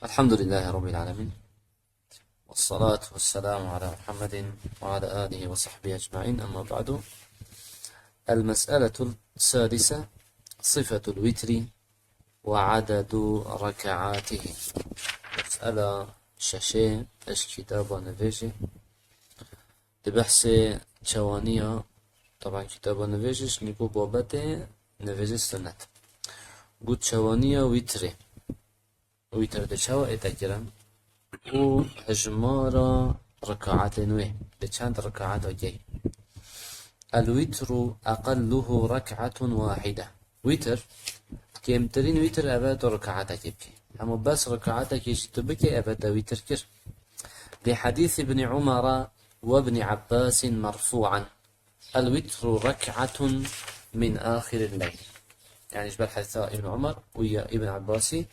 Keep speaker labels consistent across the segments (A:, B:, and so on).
A: الحمد لله رب العالمين، والصلاة والسلام على محمد وعلى آله وصحبه أجمعين. أما بعد، المسألة السادسة: صفة الوتر وعدد ركعاته. مسألة شاشة اش كتابة نفيجة لبحث شوانية. طبعا كتابة نفيجش نيكو بابته نفيجة السنة قد شوانية وتر دشوا اتكرم وهجمارة ركعات نوه بچند ركعات اوكي. الوتر أقله ركعة واحدة. وتر كمترين وتر أبد ركعات كبكي، أما بس ركعاتك يشتبكي أبد وتر كر. لحديث ابن عمر وابن عباس مرفوعا: الوتر ركعة من آخر الليل. يعني جبال حديث ابن عمر ويا ابن عباسي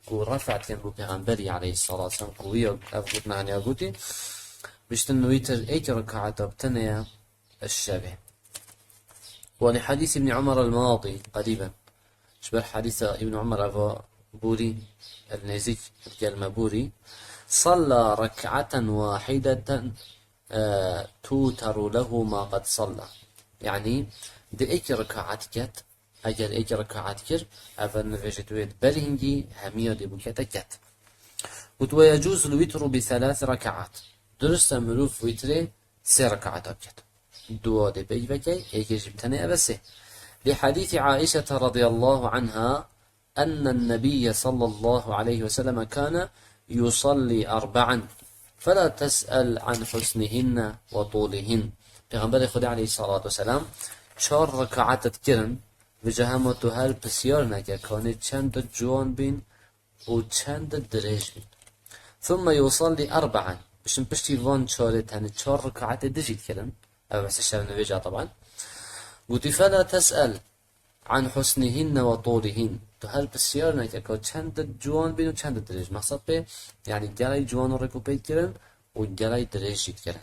A: ورفعت كان بو پیغمبری عليه الصلاة والسلام قوية أفضل معنى أقولي بشتن ويتر ايك ركعة بتنيا الشبه. ولحديث ابن عمر الماضي قريبا شبه حديث ابن عمر أبا بوري النزيك الكلمة بوري: صلى ركعة واحدة توتر له ما قد صلى. يعني دي ايك ركعات كت اگر ايك ركعات كر أفن نفجتويت برهنجي همية دي بكتا كت. ويجوز الوتر بثلاث ركعات. درست مروف وتر 3 ركعات كت دو دي بي بكي ايك جبتني أبسه. لحديث عائشة رضي الله عنها أن النبي صلى الله عليه وسلم كان يصلي 4 فلا تسأل عن حسنهن وطولهن. پیغمبر خدا علیه الصلاة والسلام 4 ركعات کرن و جهامتو هر بسیار نکه کانه چند جوان بین و چند درج بین. ثم يصلي 4 بشن بشتي فان 4 تاني 4 ركعات دجيت كلن أو بس الشاب نبيجا طبعا. قلت فلا تسأل عن حسنهن وطولهن. تو هر بسیار نکه که چند جوان بین و چند درج مقصد به يعني گلای جوان رکو بید کرن و گلای درج جید کرن.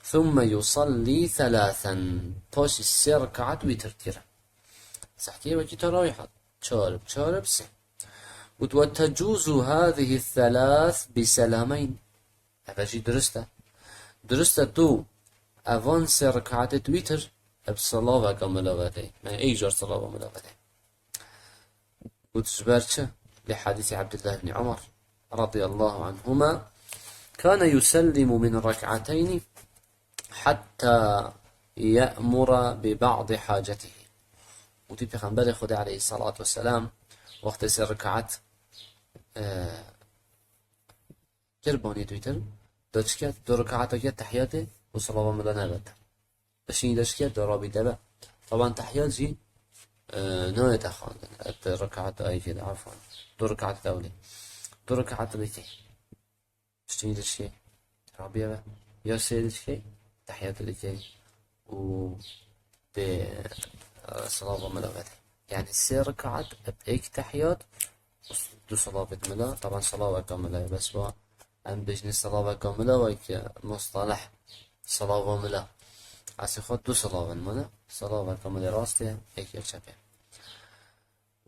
A: ثم يصلي 3 باش 3 ركعات ويتر كرا صحكي وجي تراويحات شارب سه. وتجوز هذه الثلاث بسلامين. أفاجي درسته تو أفان 3 ركعات ويتر بصلاة كملاوته ما إيجار صلاة وملاوته. وتجبرش لحديث عبد الله بن عمر رضي الله عنهما: كان يسلم من ركعتين حتى يأمر ببعض حاجته. وتي پیغمبر خدا عليه الصلاة والسلام وقت 3 ركعات كرباني تويتر داشكت 2 ركعات كت تحياته وصلاة مدنا بد بشين داشكت درابي دبا. طبعا تحيات جي نوع تخان الركعات اي كده عفوا 2 ركعات اولي 2 ركعات بيتي بشين داشكي رابي يا سيدشكي تحيات لكي و بصلاة ملغته. يعني 3 ركعات بأيك تحيات 2 صلاة ملا. طبعا صلاة كاملة بس هو عم بجني صلاة كاملة ويك مصطلح صلاة ملا عسي خد 2 صلاة ملا صلاة كاملة راستي هيك يشبه.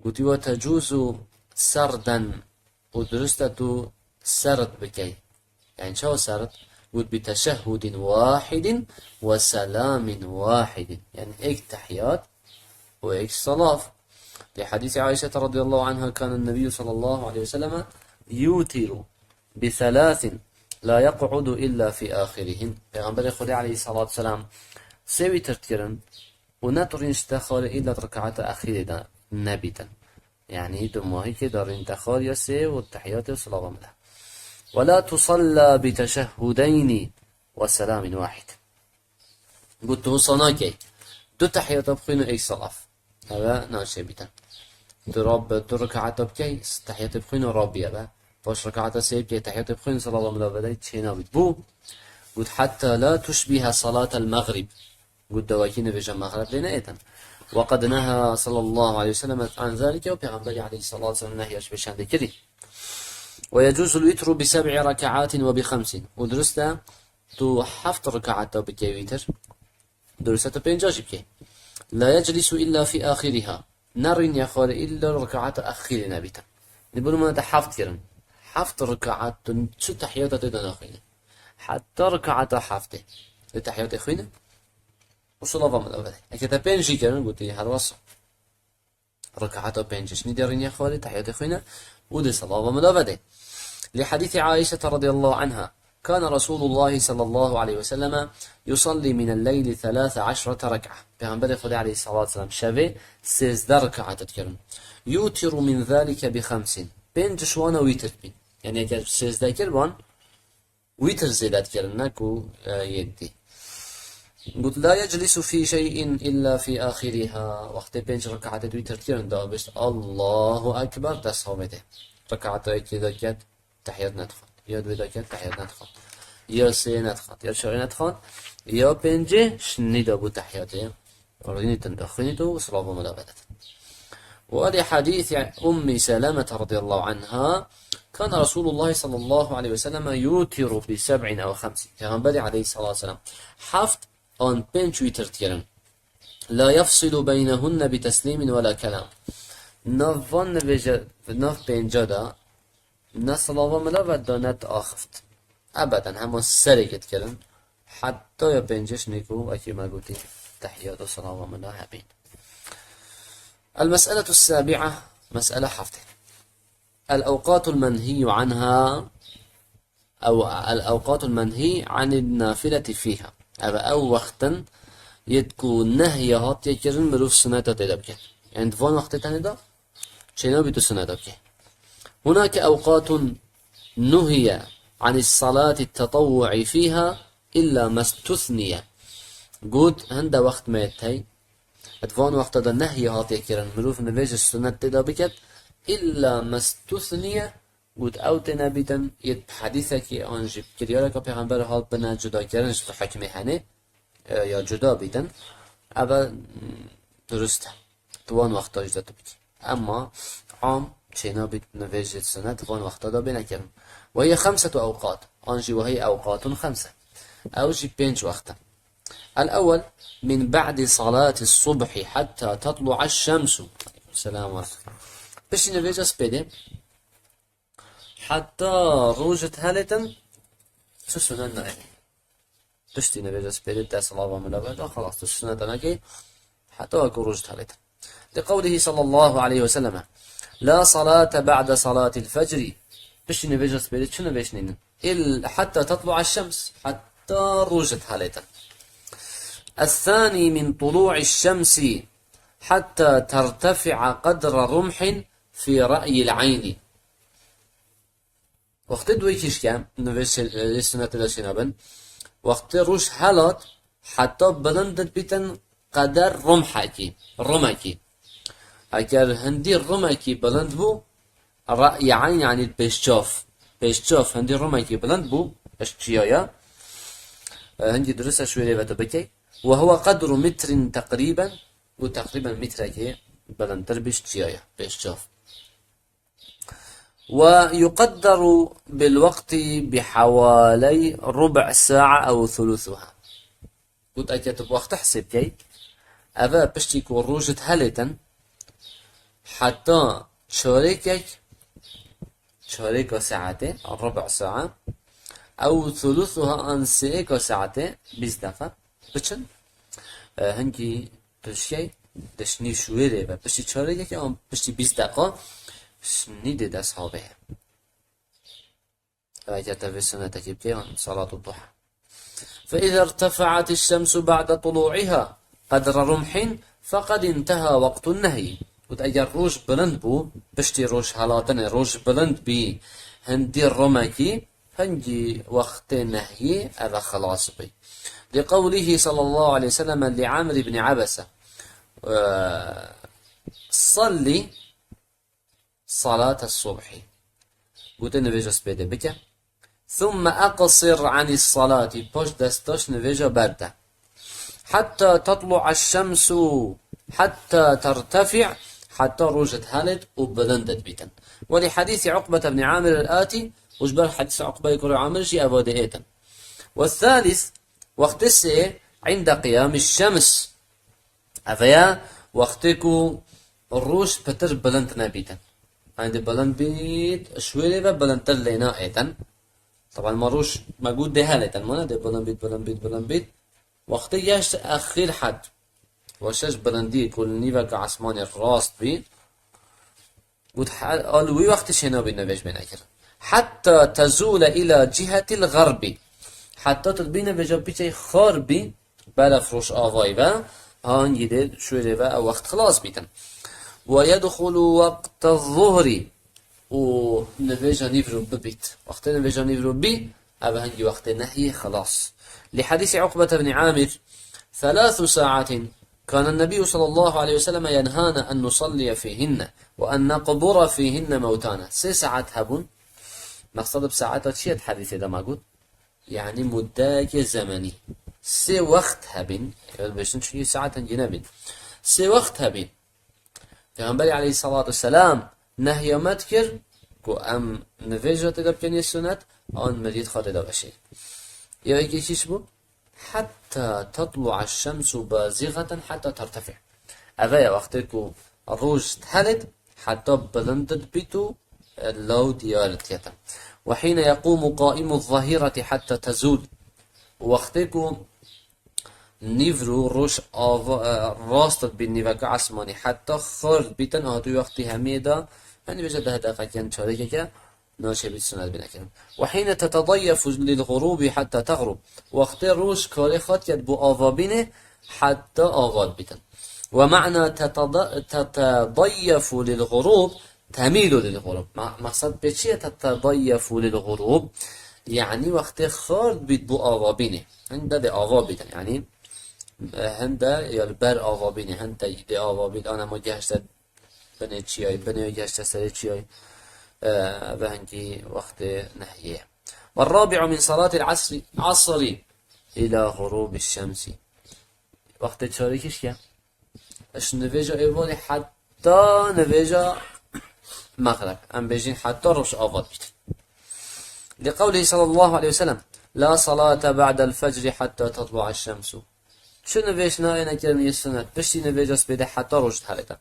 A: قلت وتجوز سردا ودرستة سرد بكي. يعني شو سرد؟ قلت بتشهد واحد وسلام واحد، يعني ايك تحيات وإيش صلاة. لحديث عائشة رضي الله عنها: كان النبي صلى الله عليه وسلم يوتر ب3 لا يقعد إلا في آخرهن. پیغمبر خدا عليه الصلاة والسلام 3 ويتر تكرن ونطرين استخار إلا ركعات أخيرة نبيتا. يعني دماهي كدارين تخار يا 3 والتحيات والصلاة ملا. ولا تصلى بتشهدين وسلام واحد. قلت صناكي 2 تحيات بخين وإيش صلاة هذا ناشي بيتا. دراب 2 ركعات بكي تحيات بخين ورابية با باش ركعات سيب كي تحيات بخين صلاة الله ملا بداية تشينا بو. قلت حتى لا تشبه صلاة المغرب. قلت دواكين في المغرب لنا إذن وقد نهى صلى الله عليه وسلم عن ذلك وبيغمبر عليه الصلاة والسلام نهي أشبشان ذكري. ويجوز الوتر ب7 ركعات وب5. ودرسته تو 7 ركعات بكي ويتر درسته 5 بكي. لا يجلس إلا في آخرها. نرين يا خالي إلا ركعات أخير نبيتا. نقول ما تحفظ كرن حفت ركعات شو تحيات تدنا خينا حتى ركعات حفته التحيات خينا وصلاة من الأول أكيد بينجي كمان قلت لي هالوصف ركعات بينجي شنو دارين يا خوالي تحيات خينا ودي صلاة من الأول لحديث عائشة رضي الله عنها كان رسول الله صلى الله عليه وسلم يصلي من الليل 13 ركعة پیغمبر خدا عليه الصلاة والسلام شبه 13 ركعة تذكرون يوتر من ذلك ب5 بين جشوانا ويتر بين يعني اگر 13 كربان ويتر زيادة كرناكو يدي قلت لا يجلس في شيء إلا في آخرها وقت بين ركعة ويتر كرن دا بس الله أكبر تصابته ركعة كذا كت تحيات ندخل يا دويدا كت تحيات ندخل يا سي ندخل يا شغل ندخل يا بنجي شنيد أبو تحياته وريني تندخلينه وصلاه ملابدة وهذا حديث أم سلمة رضي الله عنها كان رسول الله صلى الله عليه وسلم يوتر ب7 أو 5 پیغمبر عليه الصلاة والسلام حفت آن 5 ويتر تيرن لا يفصل بينهن بتسليم ولا كلام نفان نف بينجادا نصلاة ملابدة نت آخفت أبدا هم سرقت كلام حتى يا بينجش نيكو أكي ما قلتي تحيات الصلاة ومنها بين المسألة السابعة مسألة حفظ الأوقات المنهي عنها أو الأوقات المنهي عن النافلة فيها أو وقتا يتكون نهيها تيكرن مروف سنة تدبك يعني فان وقت تاني شنو بيتو سنة تدبك هناك أوقات نهي عن الصلاة التطوع فيها إلا ما استثني قد هند وقت ما يتهي اتفان وقت دا نهي هاتي كيران مروف نبيج السنة تدا بكت إلا ما استثني قد أوت نبيتن يت حديثك أنجب كريالك بيغنبر حال بنا جدا كيرانش في حكمي هنه يا جدا بيتن أبا درسته توان وقت جدا تبكي أما عام شينا بيت نبيج السنة توان وقت دا بنا كيران وهي 5 أوقات أنجي وهي أوقات 5 أوجي 5 وقتا الأول من بعد صلاة الصبح حتى تطلع الشمس السلام عليكم بس نبيج أسبيده حتى روجت هالتن شو سنة تشتي نبيج أسبيده تا صلاة ملابدة خلاص السنة نكي حتى أكو روجت هالتن لقوله صلى الله عليه وسلم لا صلاة بعد صلاة الفجر بس نبيج أسبيده شو نبيج نين حتى تطلع الشمس حتى روجت هالتن الثاني من طلوع الشمس حتى ترتفع قدر رمح في رأي العين وقت دوي كيش كام نفس السنة الاسنابن وقت روش حالات حتى بلندت بيتن قدر رمحكي اگر هندي رمحكي بلند بو رأي عين يعني بيشتاف هندي رمحكي بلند بو اشتيايا هندي درسة شوية بتبكي وهو قدر متر تقريبا وتقريبا متر كي بلندر بيشتيايا بيشتاف ويقدر بالوقت بحوالي ربع ساعة أو ثلثها قلت أكتب وقت حسب كي أبا بشتيك وروجة هلتن حتى شاريك ساعتين ربع ساعة أو ثلثها أنسيك ساعتين بزدفة بچن هنگی بشی دشنی شویره و بشی چاره که آن بشی 20 دقیقه شنید دست هابه اگر تفسنا تكيب كيان صلاة الضحى فإذا ارتفعت الشمس بعد طلوعها قدر رمح فقد انتهى وقت النهي وتأجر روج بلند بو بشتي روج حالاتنا روج بلند بي هندي الرمكي هنجي وقت النهي هذا خلاص بي لقوله صلى الله عليه وسلم لعامر بن عبسة صلي صلاة الصبح قلت نبيجا سبيده بك ثم أقصر عن الصلاة باش دستاش نبيجا برده حتى تطلع الشمس حتى ترتفع حتى روجت هالت وبلندت بيتن ولحديث عقبة بن عامر الآتي وجبر حديث عقبة يقول عامر شي أبو ايتن والثالث وقت عند قيام الشمس أفيا وقتكو الروش بتر بلند نبيتن هندي بلند بيت شوية بلندتر لنا ايتن طبعا مروش موجود ده هالتن ما ده بلند بيت وقتی گشت اخیر حد وشش بلندی کل نیو که عثمانی راست بی قد آلوی وقت شنا بی نویج بینه کرد حتى تزول إلى جهة الغرب حتى تبين بجا بيتي خاربي بلا فروش آواي با هان يدل شوية با وقت خلاص بيتن ويدخل وقت الظهر و نفيجا نيفرو ببيت وقت نفيجا نيفرو بي أبا هنجي وقت النهي خلاص لحديث عقبة بن عامر 3 ساعات كان النبي صلى الله عليه وسلم ينهانا أن نصلي فيهن وأن نقبر فيهن موتانا 3 ساعات هبون مقصد بساعات چیه حدیث ده ما يعني مدة زمني 3 وقت هبين بشن شي ساعات جنبين 3 وقت هبين پیغمبر عليه الصلاة والسلام نهي متكر كو ام نفيجة تدا بكني السنة آن مريد خارده بشه يا ايكي چيش بو حتى تطلع الشمس بازغة حتى ترتفع اوه وقتی كو روج تهلد حتى بلندت بيتو اللو ديارتيتا وحين يقوم قائم الظهيرة حتى تزول وقتی كو نيفرو روش راستت بالنيفاق عسماني حتى خرد بيتن هاتو وقتی هميدا يعني بجد ده دقيقا شاركه که ناشه بيت سنت بنكرم وحين تتضيف للغروب حتى تغرب وقت روش كاري خات يد بو آوابينه حتى آواد بيتن ومعنى تتضيف للغروب تميل للغروب مقصد بچيه تتضيف للغروب يعني وقت خارد بيت بو آوابينه هنده ده آواب بيتن يعني هنده يالبر آوابينه هنده ده آوابين انا ما گهشتد بني چياي بني گهشتد سر چياي بهنجي وقت نهيه والرابع من صلاة العصر إلى غروب الشمس وقت تشاركش كيا اش نفيجا ايوالي حتى نفيجا مغرب ام بيجين حتى روش آفاد بيت لقوله صلى الله عليه وسلم لا صلاة بعد الفجر حتى تطلع الشمس شو نفيش ناينا كرمي السنة بشتي نفيجا سبيده حتى روش تهلتا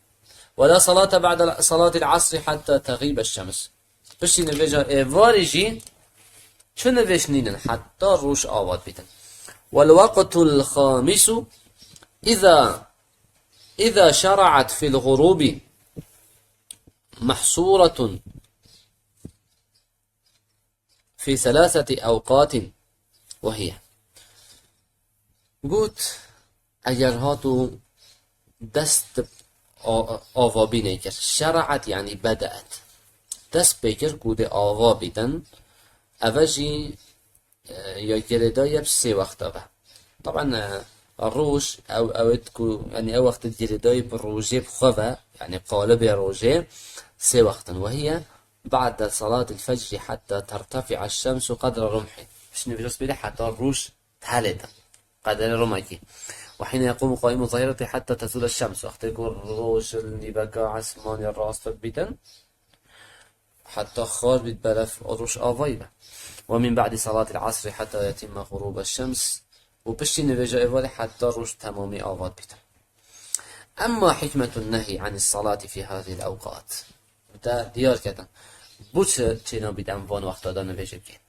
A: ولا صلاة بعد صلاة العصر حتى تغيب الشمس بشتي نفيجا ايواريجي شو نفيش نينن حتى روش آفاد بيتن والوقت الخامس إذا شرعت في الغروب محصورة في 3 أوقات وهي قلت اگر هاتو دست آوابی نیکر شرعت يعني بدأت دست بکر کود آوابیدن اوجی یا گردای بسي وقت اوه طبعا الروج او اوتكو يعني او وقت جلداي بالروجي بخوة يعني قالب روجي 3 وقتا وهي بعد صلاة الفجر حتى ترتفع الشمس قدر رمح مش نفجس بيدي حتى الروج تهلتا قدر رمحي وحين يقوم قائم الظهيرة حتى تزول الشمس وقت يكون الروج اللي بقى عسمان الراس بيدن حتى خارج بيتبلف الروج آفايبه ومن بعد صلاة العصر حتى يتم غروب الشمس وبشتي نفجا إيوالي حتى روش تمامي آواد بيتا أما حكمة النهي عن الصلاة في هذه الأوقات ده ديار كده بوش تينا بدأنفان وقت دا نفجا بكين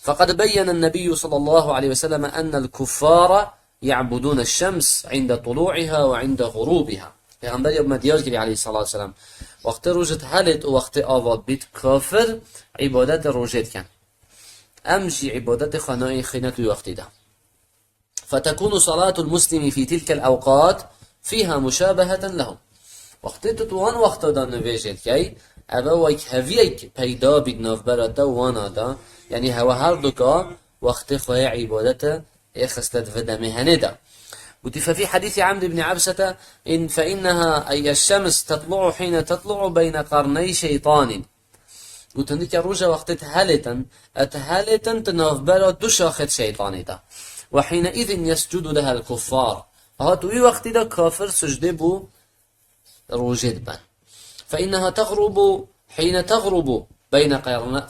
A: فقد بين النبي صلى الله عليه وسلم أن الكفار يعبدون الشمس عند طلوعها وعند غروبها پیغمبر ابن ديار كري عليه الصلاة والسلام وقت روجت هلت وقت آواد بيت كافر عبادت روجت كان أمشي عبادت خنائي خينة وقت ده فتكون صلاة المسلم في تلك الأوقات فيها مشابهة لهم وقت تتوان وقت دا نویجد که اوه ویک هویک پیدا بید نوبرد دا وانا دا یعنی هوا هر دوکا وقت خواه عبادت اخستد و دمهنه دا قلت ففي حديث عمرو بن عبسة فإنها أي الشمس تطلع حين تطلع بين قرني شيطان قلت انك روجا وقت اتهالتا تنوبرد دو شاخت شيطاني دا وحينئذ يسجد لها الكفار هاتوي وقت دا كافر سجده بو روجد بان فإنها تغرب حين تغرب بين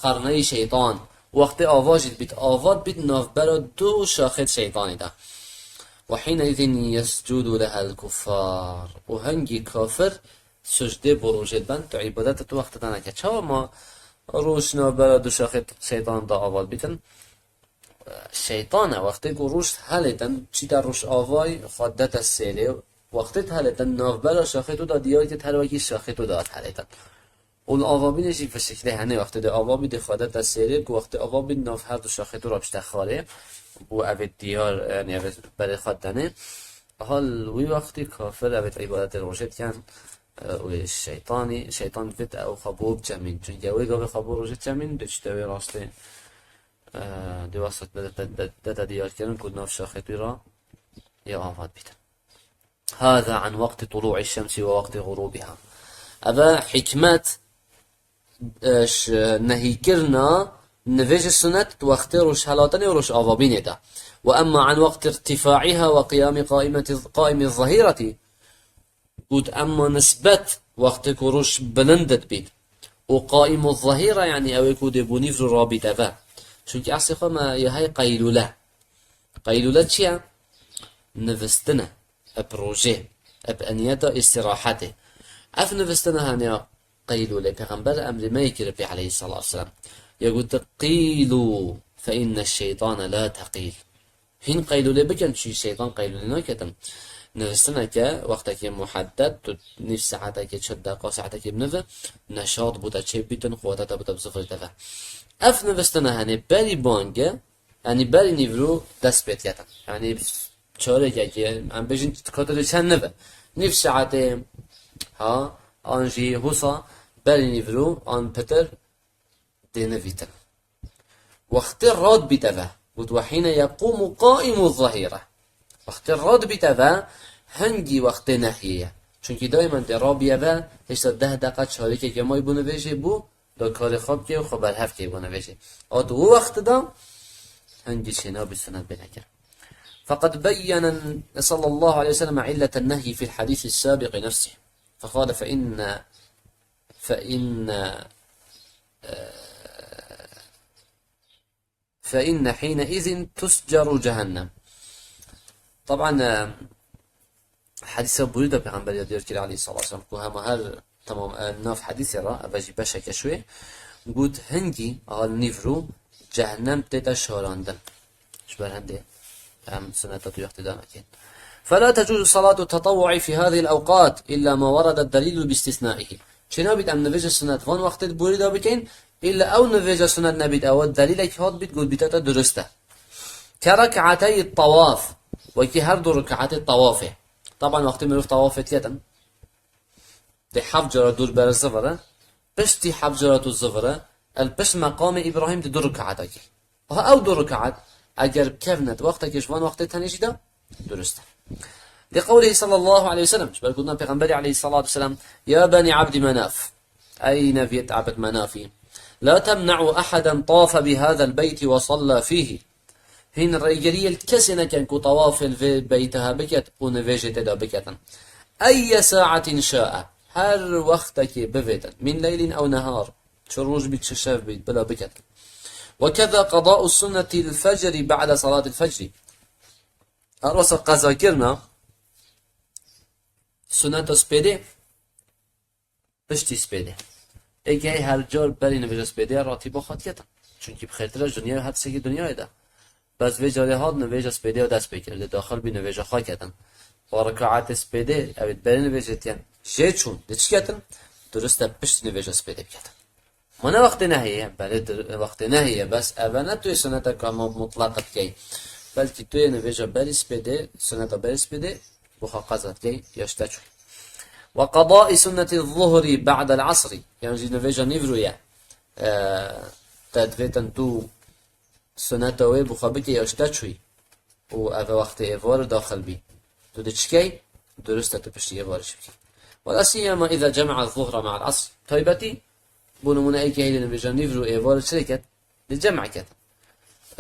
A: قرني شيطان وقت آواجد بيت آواد بيت نافبرا دو شاخد شيطاني دا وحينئذ يسجد لها الكفار وهنجي كافر سجده بروجت بند تو عبادت تو وقت تنکه چه ما روش نابرا دو شاخت شیطان دا آوال بیتن شیطانه وقتی که روش حالتن چی در روش آوای خودت السیره وقتی حالتن نابرا شاخت دا دیار که هر وکی شاخت داد حالتن اون آوابی نشی به شکل هنه وقتی ده آوابی ده خودت السیره که وقتی آوابی ناف هر دو شاخت را بشته خاله بو اوید دیار یعنی اوید برای خودتنه حال وی وقتی کافر اوید عبادت روشت کن و شیطان فت او خبوب جمین چون جوی گاوی خبوب روشت جمین دچتوی راسته دواسط بدأ ديار كلام كنا في شاخطي را يا آفاد بيتا هذا عن وقت طلوع الشمس ووقت غروبها أبا حكمات نهي كرنا نفيج السنة وقت روش هلاتني وروش آفابين دا وأما عن وقت ارتفاعها وقيام قائم الظهيرة قد أما نسبت وقت كروش بلندت بيت وقائم الظهيرة يعني أو يكون بنيفر رابط أبا چونکی اصلی خواه ما یه های قیلوله چیه؟ نوستنه پروژه انیتا استراحته اف نوستنه هنیا قیلوله پیغمبر امر ما يكرب عليه الصلاة والسلام يقول قيلوا فإن الشيطان لا تقيل هين قيلوله بكن شي شيطان قيلوله ناكتن نوستنه که وقتا که محدد تو نفس ساعتا که 4 دقیقه ساعتا که بنوه نشاط بوده چه بیتن خواتا بوده بزفر دفه اف نوستنه هنه بری بانگه یعنی بری نیورو دست بید کتن یعنی چاره که هم بجین کاتو چند نوه نفس ساعت ها آنجی حوصا بری نیورو آن پتر دینه ویتن وقت راد بیتوه بود وحین یقوم قائم الظهیره وقت راد بیتوه هنگی وقت نهیه چونکی دایما درا بیوه هشتا 10 دقیقه چاره که مای بونه ویشه بو دا کار خواب که و خبر هفت که بونه ویشه آد او وقت دا هنگی چنا بسنت بنکر فقد بيّن صلى الله عليه وسلم علة النهي في الحديث السابق نفسه فقال فإن حينئذ تسجر جهنم طبعا حديث بريدة پیغمبر یادیار کرد علیه الصلاة والسلام که همه هر تمام ناف حدیث را اوجی بشک شوی گود هنگی آل نیفرو جهنم تیتا شاراندن شبر هنده هم سنة وقت دانكين فلا تجوز صلاة التطوع في هذه الأوقات إلا ما ورد الدليل باستثنائه چنابید ام نویج سنت وان وقت بوریدا بکن إلا أو نویج سنت نبید أو الدليل که هاد بید گود بیتا درسته كركعتي الطواف وكي هر دو ركعات الطوافه طبعا وقت مروف طوافت يتم دي حفجرة دور بر الزفرة بشتي حفجرة الزفرة البش مقام إبراهيم دي دو ركعات أو دو ركعات اگر كفنت وقت كشوان وقت تنيش ده درسته لقوله صلى الله عليه وسلم شبال قلنا پیغمبر عليه الصلاة والسلام يا بني عبد مناف أي نفيت عبد منافي لا تمنعوا أحدا طاف بهذا البيت وصلى فيه هين الرجالية الكسنة كان كطواف بيتها بكت ونفيجت دا بكتا أي ساعة شاء هر وقتك بفيتا من ليل أو نهار شروج بيت ششاف بيت بلا بكت وكذا قضاء السنة الفجر بعد صلاة الفجر أرسل قضا كرنا سنة سبيدي بشتي سبيدي ايكي هر جار بري نفيج سبيدي راتبا خط كتا چونكي بخيرتر دنيا هات سيكي دنيا دا بس في جاري هاد نویج سپیده و دست بکرده داخل بی نویج خواه کتن و رکعات سپیده اوید بری نویج تین جه چون ده چی کتن درسته پشت نویج سپیده بکتن منه وقت نهیه بله وقت نهیه بس اوه توی سنت کاما مطلقت کی بلکه توی نویج بری سپیده سنت بری سپیده بخواه قضت کی یاشته چون وقضاء سنة الظهر بعد العصر يعني نویج نیورویه تدویتن تو سنت وی بخوابی که یاشته چوی و اوه وقت ایوار داخل بی تو ده چکی درسته تو پشتی ایوارش بکی ولا سیما اذا جمع الظهر مع العصر طيبتي بونمونه ای که هیلی نویجان نیورو ایوار چلی کت ده جمع کت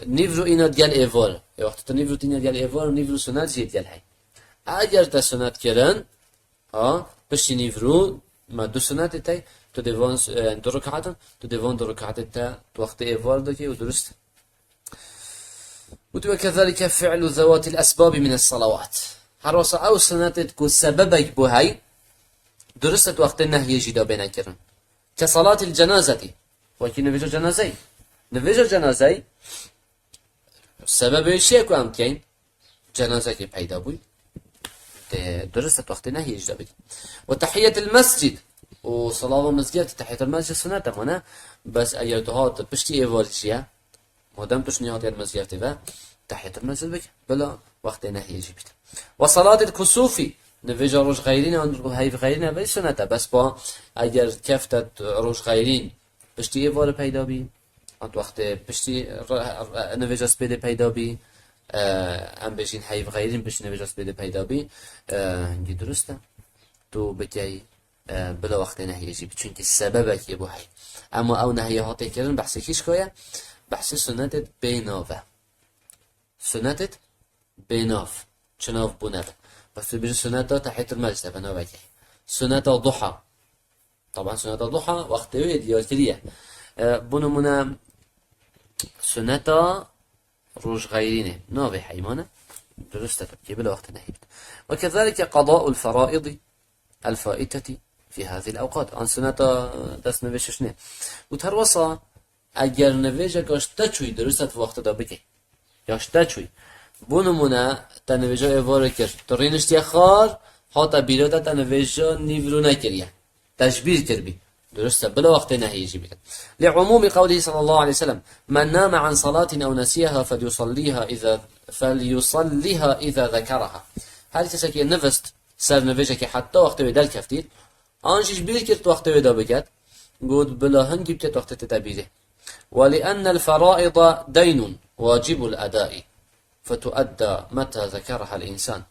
A: نیورو اینا دیل ایوار وقت تو نیورو تینا دیل ایوار نیورو سنت زید دیل هی اگر تا سنت کرن پشتی نیورو ما دو سنت تای تو دیوان دو رکعتن تو دیوان دو رکعت تا وقت ایوار دکی و درست وكذلك فعل ذوات الأسباب من الصلوات هروسا أو سنتت كو سببك بهاي درست وقت النهي جدا بين كرن كصلاة الجنازة وكي نفيجو جنازي نفيجو جنازي سبب شيء كو أمكن جنازة كي بيدا بوي درست وقت النهي جدا بين وتحية المسجد وصلاة المسجد تحية المسجد سنة منا بس أيرتهات بشتي إيفالشيا مادام توش نهاية المسجد تبع تحية المسجد بك بلا وقت نهي جبت وصلاة الكسوف نفيجا روش غيرين هاي في غيرين بس سنة بس با اگر كفتت روش غيرين بشتي ايوار پیدا بي انت وقت بشتي نفيجا سبيد پیدا بي ام بشين هاي في غيرين بشتي نفيجا سبيد پیدا بي دي درسته تو بكي بلا وقت نهي جبت چونك السببك يبو هاي اما او نهي هاتي كرن بحثي كيش كويا بحث سنة بينافة سنة بيناف شناف بناف بس بيجي سنة تحت المجلس بناف سنة ضحى طبعا سنة ضحى وقت ويد يوتريه بنو منا سنة روج غيرينه نافي حيمانة درست تبكي بلا وقت نهي وكذلك قضاء الفرائض الفائتة في هذه الأوقات عن سنة دست نوششنه وتروصى اگر نویجه کاشته چوی درست وقت دا بکی یاشته چوی بونمونه تا نویجه ایواره کرد تو رینشتی خار حاتا بیروده تا نویجه نیورو نکریه تشبیر کربی درسته بلا وقت نهیجی بید لعموم قوله صلى الله عليه وسلم من نام عن صلاة أو نسيها فليصليها إذا ذكرها هل تسكي نفست سر نویجه که حتی وقت بدل کفتید آنشش بیر کرد وقت بدا بکد قود بلا هنگی بتت وقت تتبیره ولأن الفرائض دين واجب الأداء فتؤدى متى ذكرها الإنسان